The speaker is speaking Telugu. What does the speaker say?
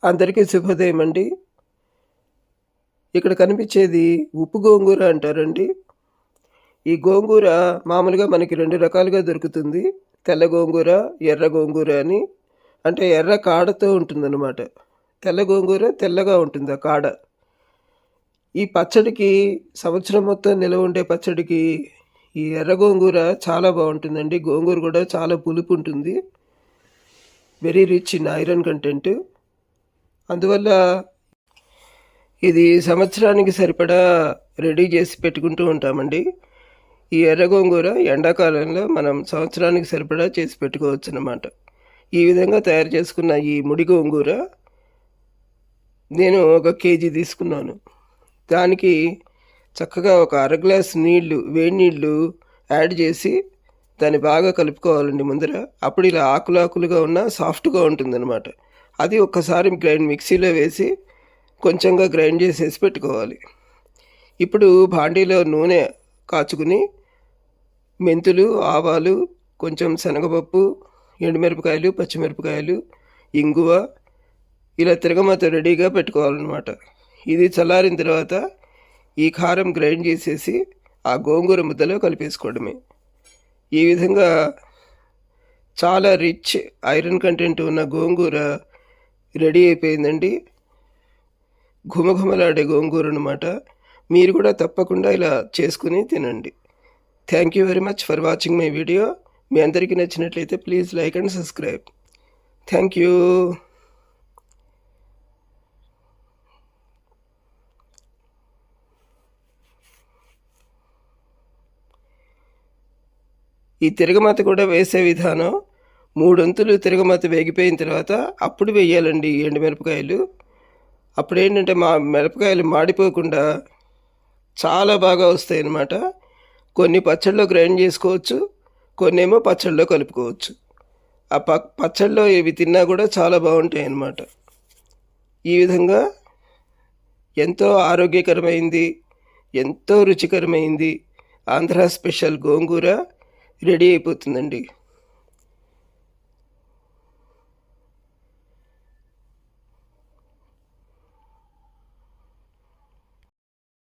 అందరికీ శుభోదయం అండి. ఇక్కడ కనిపించేది ఉప్పు గోంగూర అంటారండి. ఈ గోంగూర మామూలుగా మనకి 2 రకాలుగా దొరుకుతుంది. తెల్ల గోంగూర, ఎర్ర గోంగూర అని. అంటే ఎర్ర కాడతో ఉంటుందన్నమాట. తెల్ల గోంగూర తెల్లగా ఉంటుంది ఆ కాడ. ఈ పచ్చడికి సంవత్సరం మొత్తం నిలవ ఉండే పచ్చడికి ఈ ఎర్ర గోంగూర చాలా బాగుంటుందండి. గోంగూర కూడా చాలా పులుపు ఉంటుంది. Very rich in iron content. అందువల్ల ఇది సంవత్సరానికి సరిపడా రెడీ చేసి పెట్టుకుంటూ ఉంటామండి. ఈ ఎర్ర గోంగూర ఎండాకాలంలో మనం సంవత్సరానికి సరిపడా చేసి పెట్టుకోవచ్చు అన్నమాట. ఈ విధంగా తయారు చేసుకున్న ఈ ముడి గోంగూర నేను 1 కేజీ తీసుకున్నాను. దానికి చక్కగా ఒక అర గ్లాస్ నీళ్లు, వేడి నీళ్లు యాడ్ చేసి దాన్ని బాగా కలుపుకోవాలండి ముందర. అప్పుడు ఇలా ఆకులుగా ఉన్న సాఫ్ట్గా ఉంటుందన్నమాట. అది ఒక్కసారి మిక్సీలో వేసి కొంచెంగా గ్రైండ్ చేసేసి పెట్టుకోవాలి. ఇప్పుడు భాండీలో నూనె కాచుకుని మెంతులు, ఆవాలు, కొంచెం శనగపప్పు, ఎండుమిరపకాయలు, పచ్చిమిరపకాయలు, ఇంగువ ఇలా తిరగమాత రెడీగా పెట్టుకోవాలన్నమాట. ఇది చల్లారిన తర్వాత ఈ కారం గ్రైండ్ చేసేసి ఆ గోంగూర ముద్దలో కలిపేసుకోవడమే. ఈ విధంగా చాలా రిచ్ ఐరన్ కంటెంట్ ఉన్న గోంగూర రెడీ అయిపోయిందండి. ఘుమఘుమలాడే గోంగూర అన్నమాట. మీరు కూడా తప్పకుండా ఇలా చేసుకుని తినండి. Thank you very much for watching my video. మీ అందరికీ నచ్చినట్లయితే please like and subscribe. Thank you. ఈ తిరగమాత కూడా వేసే విధానం 3 వంతులు తిరగమాత వేగిపోయిన తర్వాత అప్పుడు వేయాలండి ఎండుమిరపకాయలు. అప్పుడేంటంటే మిరపకాయలు మాడిపోకుండా చాలా బాగా వస్తాయి అన్నమాట. కొన్ని పచ్చళ్ళలో గ్రైండ్ చేసుకోవచ్చు, కొన్నేమో పచ్చళ్ళలో కలుపుకోవచ్చు. ఆ పచ్చళ్ళలో ఇవి తిన్నా కూడా చాలా బాగుంటాయి అన్నమాట. ఈ విధంగా ఎంతో ఆరోగ్యకరమైంది, ఎంతో రుచికరమైంది ఆంధ్ర స్పెషల్ గోంగూర రెడీ అయిపోతుందండి.